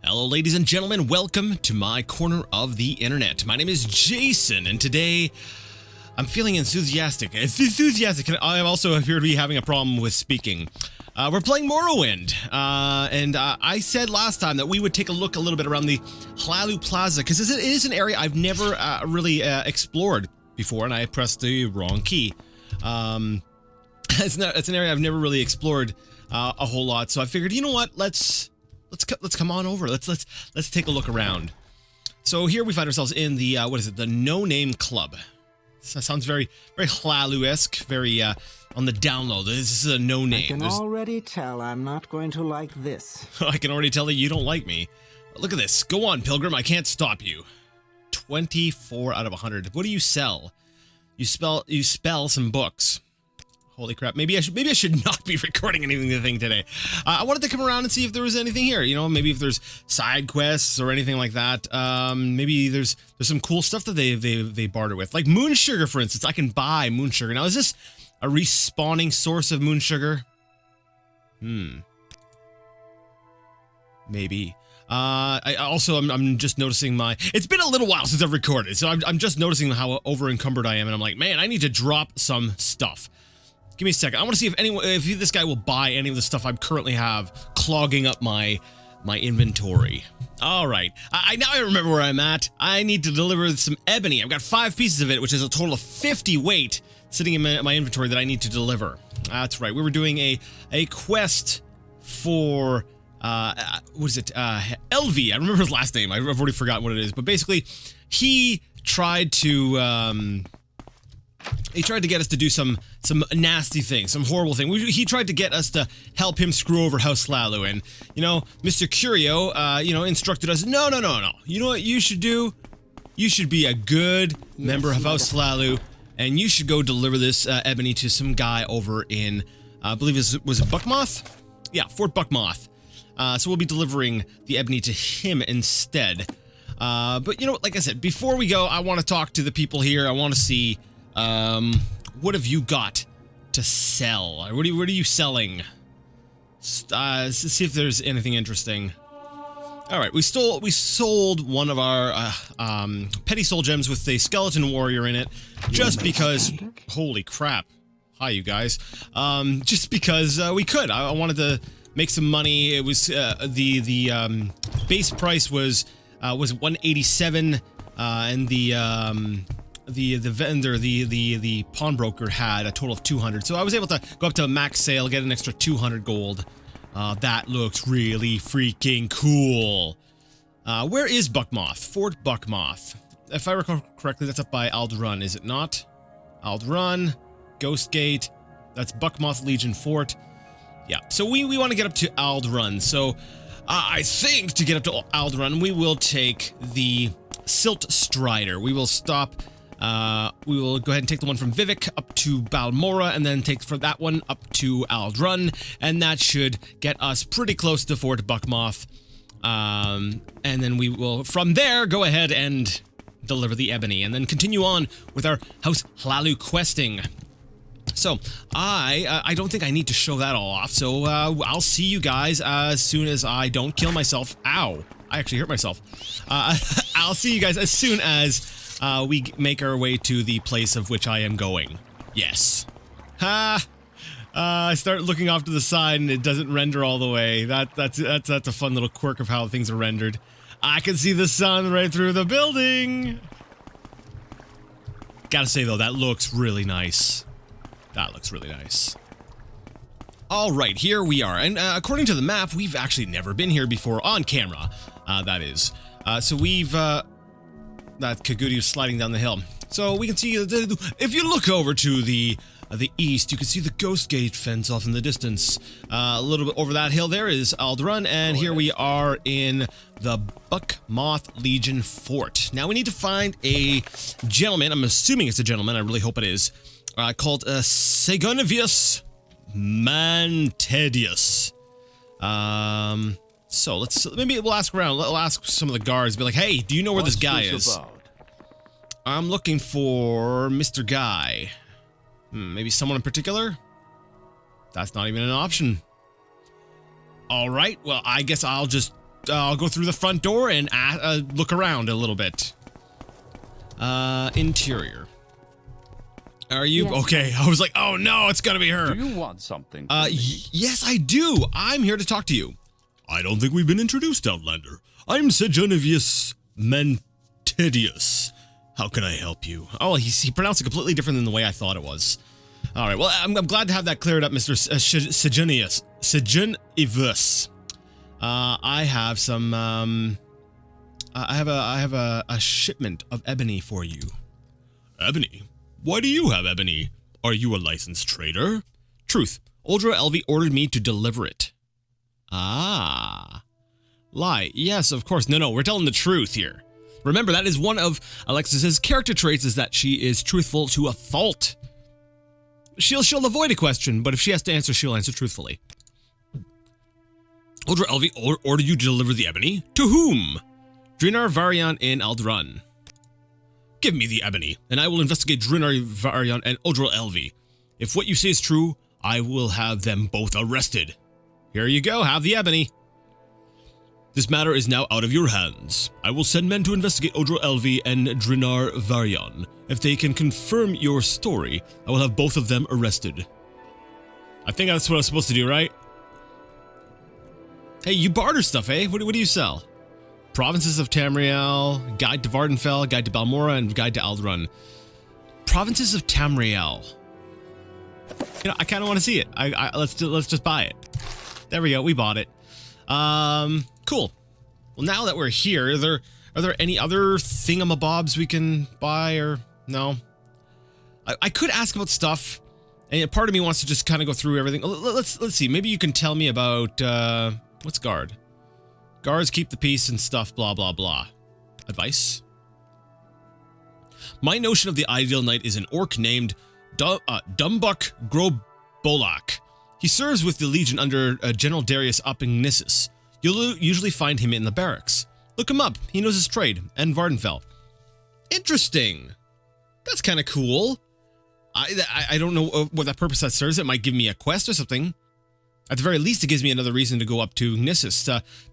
Hello ladies and gentlemen, welcome to my corner of the internet. My name is Jason and today I'm feeling enthusiastic. I also appear to be having a problem with speaking. We're playing Morrowind, and I said last time that we would take a look a little bit around the Hlaalu Plaza, because it is an area I've never really explored before, and I pressed the wrong key. It's an area I've never really explored a whole lot, so I figured, you know what, let's come on over. Let's take a look around. So here we find ourselves in the what is it? The No Name Club. That sounds very Hlaalu-esque, very on the down low. This is a no name. I can already tell I'm not going to like this. I can already tell that you don't like me. Look at this. Go on, Pilgrim. I can't stop you. 24 out of 100. What do you sell? You spell some books. Holy crap. Maybe I should not be recording anything today. I wanted to come around and see if there was anything here. You know, maybe if there's side quests or anything like that. Maybe there's some cool stuff that they barter with. Like moon sugar, for instance. I can buy moon sugar. Now, is this a respawning source of moon sugar? Maybe. I'm just noticing it's been a little while since I've recorded, so I'm just noticing how over encumbered I am, and I'm like, man, I need to drop some stuff. Give me a second. I want to see if this guy will buy any of the stuff I currently have clogging up my inventory. All right. Now I remember where I'm at. I need to deliver some ebony. I've got 5 pieces of it, which is a total of 50 weight sitting in my inventory that I need to deliver. That's right. We were doing a quest for what is it? LV. I remember his last name. I've already forgotten what it is, but basically he tried to get us to do some nasty things, some horrible thing. He tried to get us to help him screw over House Hlaalu, and, you know, Mr. Curio, instructed us, no. You know what you should do? You should be a good member of House Hlaalu, and you should go deliver this ebony to some guy over in, I believe was it Buckmoth? Yeah, Fort Buckmoth. So we'll be delivering the ebony to him instead. But, you know, like I said, before we go, I want to talk to the people here. I want to see... what have you got to sell? What are you selling? See if there's anything interesting. All right, we sold one of our petty soul gems with a skeleton warrior in it, just because. Holy crap! Hi, you guys. Just because we could. I wanted to make some money. It was the base price was 187, and the vendor, the pawnbroker had a total of 200. So I was able to go up to a max sale, get an extra 200 gold. That looks really freaking cool. Where is Buckmoth? Fort Buckmoth. If I recall correctly, that's up by Aldrun, is it not? Aldrun, Ghost Gate. That's Buckmoth Legion Fort. Yeah, so we want to get up to Aldrun. So I think to get up to Aldrun, we will take the Silt Strider. We will stop... we will go ahead and take the one from Vivek up to Balmora, and then take for that one up to Aldrun, and that should get us pretty close to Fort Buckmoth. And then we will, from there, go ahead and deliver the ebony, and then continue on with our House Hlaalu questing. So, I don't think I need to show that all off, so I'll see you guys as soon as I don't kill myself. Ow! I actually hurt myself. I'll see you guys as soon as... we make our way to the place of which I am going. Yes. Ha! I start looking off to the side and it doesn't render all the way. That's a fun little quirk of how things are rendered. I can see the sun right through the building. Gotta say though, that looks really nice. That looks really nice. All right, here we are, and according to the map, we've actually never been here before on camera. That is. So we've. That Kagudi is sliding down the hill. So we can see, if you look over to the east, you can see the Ghost Gate fence off in the distance. A little bit over that hill there is Aldrun, and here we are in the Buckmoth Legion Fort. Now we need to find a gentleman, I'm assuming it's a gentleman, I really hope it is, called Segonivius Mantedius. So maybe we'll ask around. We'll ask some of the guards. Be like, hey, do you know where this guy is? I'm looking for Mr. Guy. Maybe someone in particular? That's not even an option. All right. Well, I guess I'll just I'll go through the front door and look around a little bit. Interior. Are you okay? I was like, oh no, it's gotta be her. Do you want something? Yes, I do. I'm here to talk to you. I don't think we've been introduced, Outlander. I'm Sejonavius Mentidius. How can I help you? Oh, he pronounced it completely different than the way I thought it was. All right, well, I'm glad to have that cleared up, Mr. Sejonius. Sejonivus. I have some, I have a shipment of ebony for you. Ebony? Why do you have ebony? Are you a licensed trader? Truth. Uldra Elvi ordered me to deliver it. Ah. Lie. Yes, of course. No, we're telling the truth here. Remember, that is one of Alexis's character traits, is that she is truthful to a fault. She'll avoid a question, but if she has to answer, she'll answer truthfully. Uldra Elvi ordered you to deliver the ebony? To whom? Drinar Varian in Aldrun. Give me the ebony, and I will investigate Drinar Varian and Uldra Elvi. If what you say is true, I will have them both arrested. Here you go, have the ebony. This matter is now out of your hands. I will send men to investigate Uldra Elvi and Drinar Varian. If they can confirm your story, I will have both of them arrested. I think that's what I'm supposed to do, right? Hey, you barter stuff, eh? What do you sell? Provinces of Tamriel, Guide to Vardenfell, Guide to Balmora, and Guide to Aldrun. Provinces of Tamriel. You know, I kind of want to see it. Let's just buy it. There we go. We bought it. Cool. Well, now that we're here, are there any other thingamabobs we can buy, or no? I could ask about stuff, and part of me wants to just kind of go through everything. Let's see. Maybe you can tell me about what's guard. Guards keep the peace and stuff, blah, blah, blah. Advice? My notion of the ideal knight is an orc named Dumbuk Grobolak. He serves with the Legion under General Darius Opignissus. You'll usually find him in the barracks. Look him up. He knows his trade, and Vardenfell. Interesting. That's kind of cool. I don't know what that purpose that serves. It might give me a quest or something. At the very least, it gives me another reason to go up to Nissus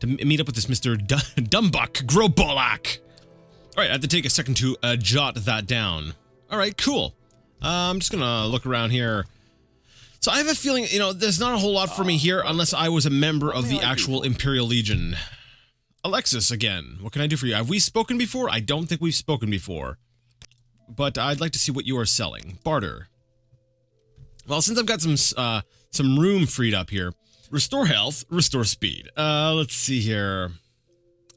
to meet up with this Mr. Dumbuk Grobolak. All right, I have to take a second to jot that down. All right, cool. I'm just gonna look around here. So I have a feeling, you know, there's not a whole lot for me here unless I was a member of the actual Imperial Legion. Alexis, again, what can I do for you? Have we spoken before? I don't think we've spoken before. But I'd like to see what you are selling. Barter. Well, since I've got some room freed up here. Restore health, restore speed. Let's see here.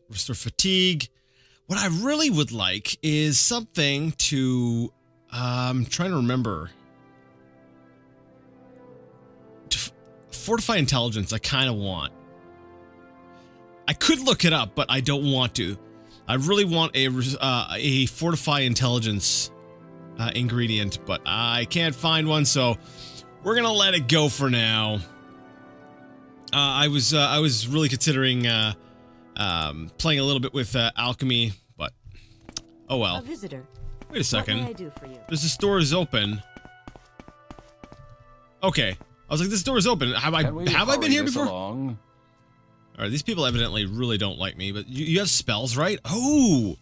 Restore fatigue. What I really would like is something to, I'm trying to remember. Fortify intelligence, I kind of want. I could look it up, but I don't want to. I really want a fortify intelligence ingredient, but I can't find one, so we're gonna let it go for now. I was really considering playing a little bit with alchemy, but oh well. A visitor. Wait a second. What may I do for you? The store is open. Okay, I was like, this door is open. Have I been here before? Along? All right, these people evidently really don't like me, but you have spells, right? Oh,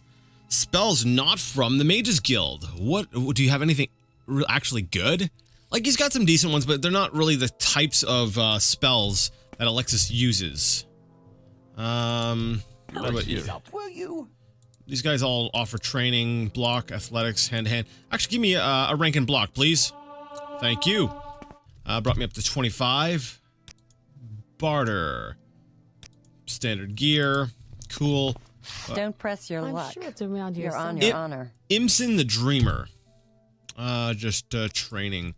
spells not from the Mages Guild. What do you have? Anything actually good? Like, he's got some decent ones, but they're not really the types of spells that Alexis uses. What about you? Will you? These guys all offer training, block, athletics, hand-to-hand. Actually, give me a rank and block, please. Thank you. Brought me up to 25. Barter. Standard gear. Cool. Don't press your luck. I'm sure it's around here. You're on your honor. Imson the Dreamer. Just training.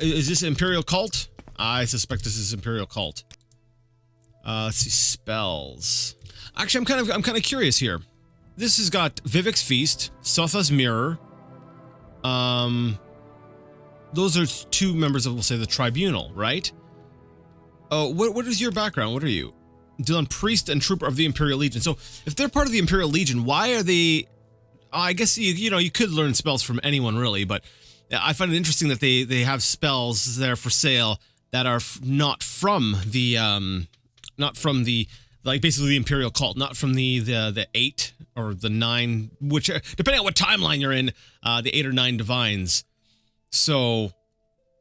Is this Imperial Cult? I suspect this is Imperial Cult. Let's see, spells. Actually, I'm kind of curious here. This has got Vivek's Feast, Sotha's Mirror. Those are two members of, we'll say, the Tribunal, right? Oh, what is your background? What are you? Dylan, Priest and Trooper of the Imperial Legion. So, if they're part of the Imperial Legion, why are they? I guess you know, you could learn spells from anyone, really, but I find it interesting that they have spells there for sale that are not from the like basically the Imperial cult, not from the 8 or the 9, which depending on what timeline you're in, the 8 or 9 divines. So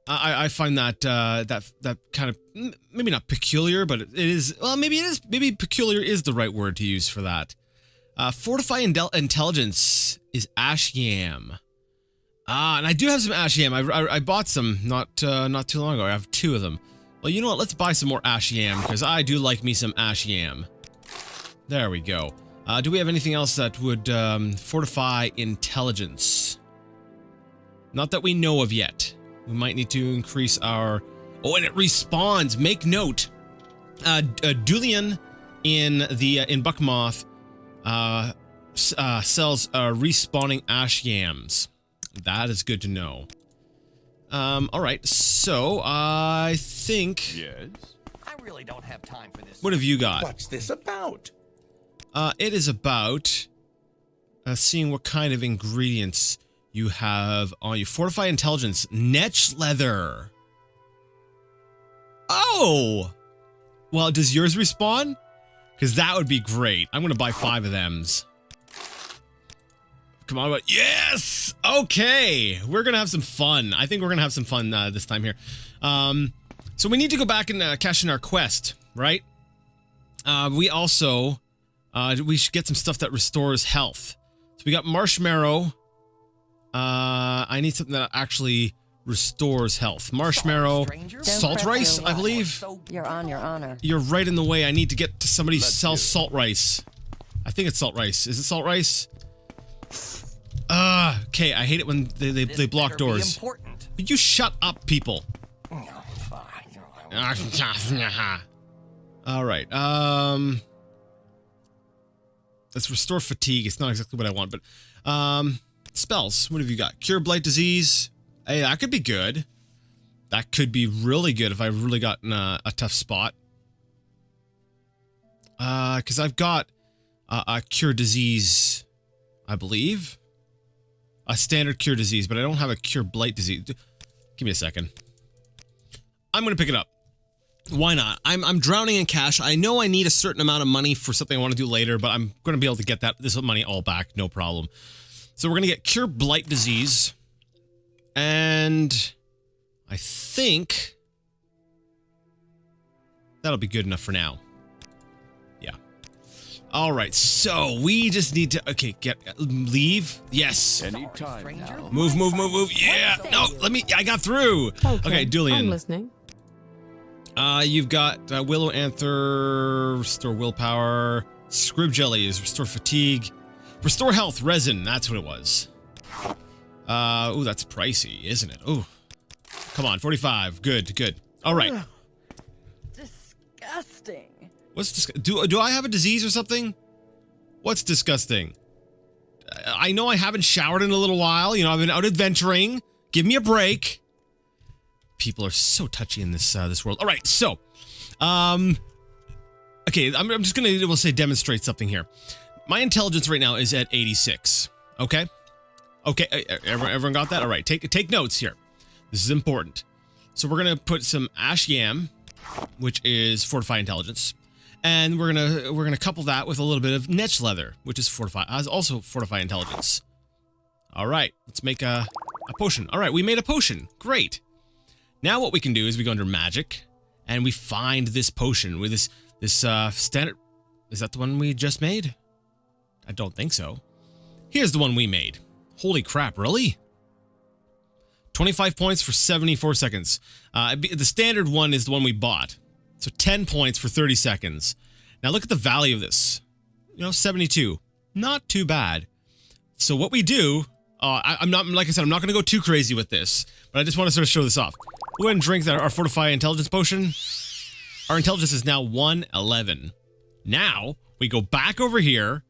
I find that that kind of maybe not peculiar, but it is. Well, maybe it is. Maybe peculiar is the right word to use for that. Fortify intelligence is ash yam. And I do have some ash yam. I bought some not too long ago. I have 2 of them. Well, you know what? Let's buy some more ash yam because I do like me some ash yam. There we go. Do we have anything else that would fortify intelligence? Not that we know of yet. We might need to increase our... Oh, and it respawns. Make note. Dulian in Buckmoth sells respawning ash yams. That is good to know. All right. So I think... Yes? I really don't have time for this. What have you got? What's this about? It is about seeing what kind of ingredients you have on you. Fortify intelligence. Netch leather. Oh! Well, does yours respawn? Because that would be great. I'm going to buy 5 of thems. Come on. But yes! Okay. We're going to have some fun. I think we're going to have some fun this time here. So we need to go back and cash in our quest, right? We also... we should get some stuff that restores health. So we got marshmallow. I need something that actually restores health. Marshmallow, salt rice, I believe. You're on your honor. You're right in the way. I need to get to somebody who sells salt rice. I think it's salt rice. Is it salt rice? Okay. I hate it when they block doors. Would you shut up, people? All right. Let's restore fatigue. It's not exactly what I want, but spells. What have you got? Cure blight disease. Hey, that could be good. That could be really good if I really got in a tough spot. Because I've got a cure disease, I believe. A standard cure disease, but I don't have a cure blight disease. Give me a second. I'm gonna pick it up. Why not? I'm drowning in cash. I know I need a certain amount of money for something I want to do later, but I'm going to be able to get this money all back, no problem. So we're going to get Cure Blight Disease. And I think that'll be good enough for now. Yeah. All right. So we just need to, okay, leave. Yes. Anytime now. Move. Yeah. No, I got through. Okay, Dulian. I'm listening. You've got Willow Anther, restore willpower. Scrib Jelly is restore fatigue. Restore health, resin, that's what it was. Ooh, that's pricey, isn't it? Ooh. Come on, 45. Good. All right. Disgusting. What's do I have a disease or something? What's disgusting? I know I haven't showered in a little while. You know, I've been out adventuring. Give me a break. People are so touchy in this world. All right, so, okay, I'm just gonna, we'll say, demonstrate something here. My intelligence right now is at 86. Okay, everyone got that? All right, take notes here. This is important. So we're gonna put some ash yam, which is fortify intelligence, and we're gonna couple that with a little bit of netch leather, which is also fortify intelligence. All right, let's make a potion. All right, we made a potion. Great. Now what we can do is we go under magic and we find this potion with this standard. Is that the one we just made? I don't think so. Here's the one we made. Holy crap, really? 25 points for 74 seconds. The standard one is the one we bought. So 10 points for 30 seconds. Now look at the value of this. You know, 72. Not too bad. So what we do, I'm not, like I said, I'm not going to go too crazy with this, but I just want to sort of show this off. Go ahead and drink our Fortify Intelligence Potion. Our intelligence is now 111. Now, we go back over here,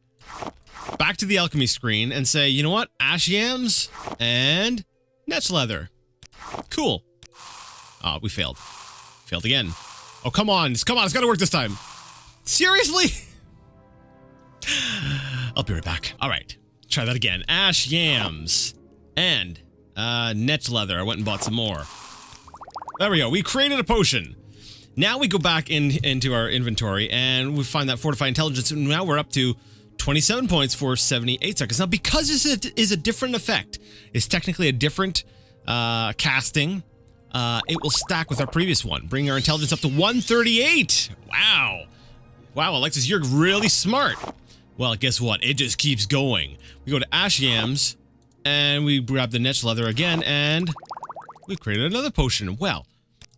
back to the alchemy screen, and say, you know what? Ash yams and netch leather. Cool. We failed. Failed again. Oh, come on. It's got to work this time. Seriously? I'll be right back. All right. Try that again. Ash yams and netch leather. I went and bought some more. There we go. We created a potion. Now we go back into our inventory and we find that fortified intelligence, and now we're up to 27 points for 78 seconds. Now, because this is a different effect, it's technically a different casting, it will stack with our previous one, bringing our intelligence up to 138. Wow. Wow, Alexis, you're really smart. Well, guess what? It just keeps going. We go to Ash Yams, and we grab the Netch Leather again, and we created another potion. Well,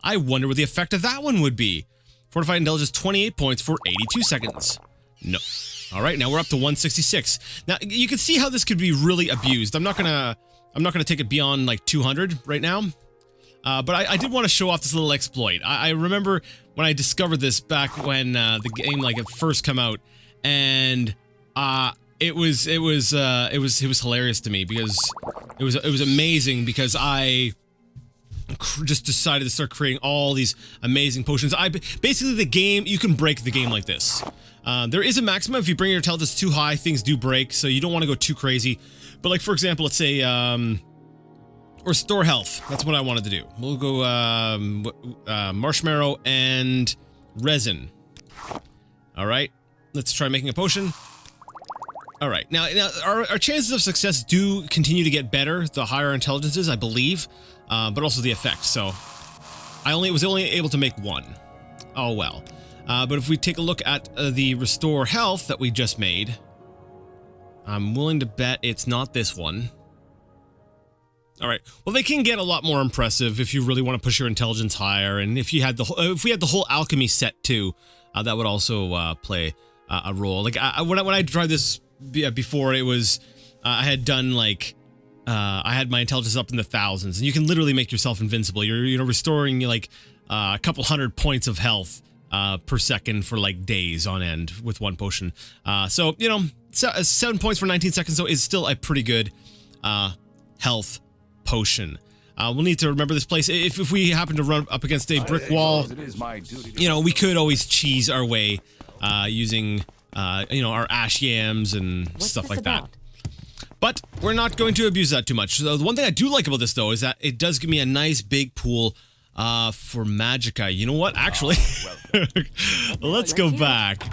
I wonder what the effect of that one would be. Fortified Intelligence, 28 points for 82 seconds. No. All right, now we're up to 166. Now, you can see how this could be really abused. I'm not gonna take it beyond like 200 right now. But I did want to show off this little exploit. I remember when I discovered this back when the game like it first came out, and it was hilarious to me because it was amazing because I just decided to start creating all these amazing potions. Basically the game, you can break the game like this. There is a maximum. If you bring your intelligence too high, things do break, so you don't want to go too crazy. But like for example, let's say restore health. That's what I wanted to do. We'll go marshmallow and resin. All right, let's try making a potion. All right, now our chances of success do continue to get better the higher intelligence is, I believe, but also the effect. So I was only able to make one. Oh well. But if we take a look at the restore health that we just made, I'm willing to bet it's not this one. All right. Well, they can get a lot more impressive if you really want to push your intelligence higher, and if you had if we had the whole alchemy set too, that would also play a role. Like when I tried this before, it was I had done like I had my intelligence up in the thousands, and you can literally make yourself invincible. You're restoring like a couple hundred points of health per second for like days on end with one potion. So 7 points for 19 seconds though is still a pretty good health potion. We'll need to remember this place. If we happen to run up against a brick wall, we could always cheese our way using our ash yams and stuff like that. But we're not going to abuse that too much. So the one thing I do like about this though is that it does give me a nice big pool for magicka. You know what? Actually, let's go back.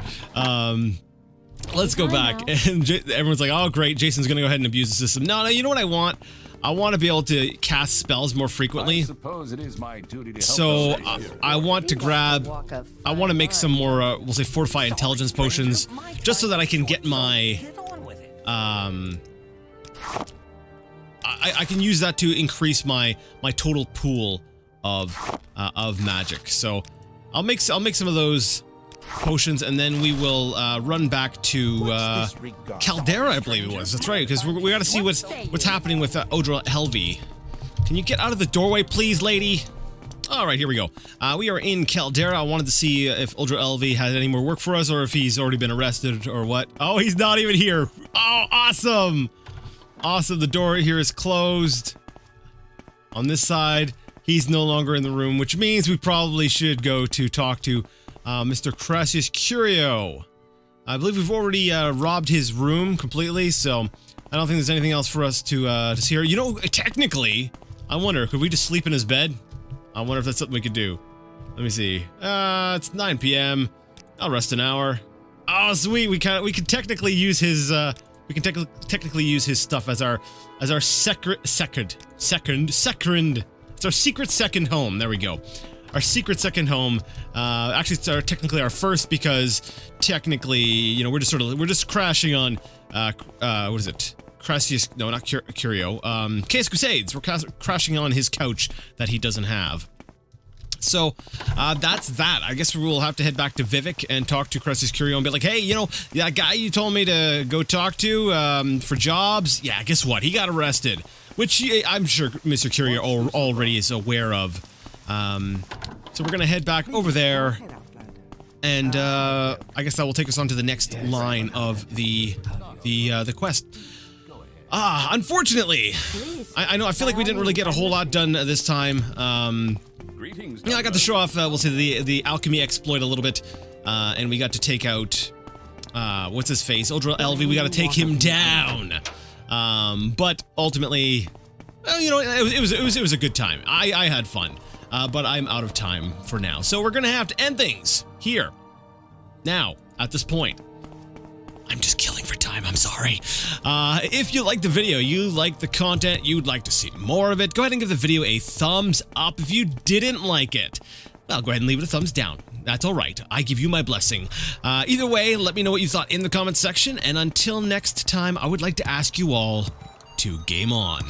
Let's go back. And everyone's like, oh great, Jason's gonna go ahead and abuse the system. No, you know what I want? I want to be able to cast spells more frequently. I suppose it is my duty to help. So I want to grab, I want to make some more, we'll say fortified intelligence potions, just so that I can get my, I can use that to increase my total pool of magic. So I'll make some of those potions, and then we will run back to Caldera, I believe it was. That's right, because we got to see what's happening with Odra Elvi. Can you get out of the doorway, please, lady? All right, here we go. We are in Caldera. I wanted to see if Odra Elvi had any more work for us, or if he's already been arrested, or what. Oh, he's not even here. Oh, awesome. Awesome, the door here is closed. On this side, he's no longer in the room, which means we probably should go to talk to Mr. Crassius Curio. I believe we've already robbed his room completely, so I don't think there's anything else for us to see here. You know, technically, I wonder, could we just sleep in his bed? I wonder if that's something we could do. Let me see. It's 9 p.m. I'll rest an hour. Oh, sweet. We can technically use his technically use his stuff as our second. It's our secret second home. There we go. Our secret second home. Actually, it's technically our first, because technically, we're just crashing on what is it? Crassius, no, not Curio. Chaos Crusades. We're crashing on his couch that he doesn't have. So that's that. I guess we'll have to head back to Vivek and talk to Crassius Curio and be like, hey, that guy you told me to go talk to for jobs, yeah, guess what? He got arrested, which I'm sure Mr. Curio already is aware of. So we're gonna head back over there, and I guess that will take us on to the next line of the quest. Unfortunately, I know, I feel like we didn't really get a whole lot done this time. I got to show off, we'll say, the alchemy exploit a little bit, and we got to take out, what's his face, Odra Elvi. We got to take him down. But ultimately, well, it was a good time. I had fun. but I'm out of time for now. So we're gonna have to end things here. Now, at this point, I'm just killing for time, I'm sorry. If you liked the video, you like the content, you'd like to see more of it, go ahead and give the video a thumbs up. If you didn't like it, well, go ahead and leave it a thumbs down. That's all right. I give you my blessing. Either way, let me know what you thought in the comments section, and until next time, I would like to ask you all to game on.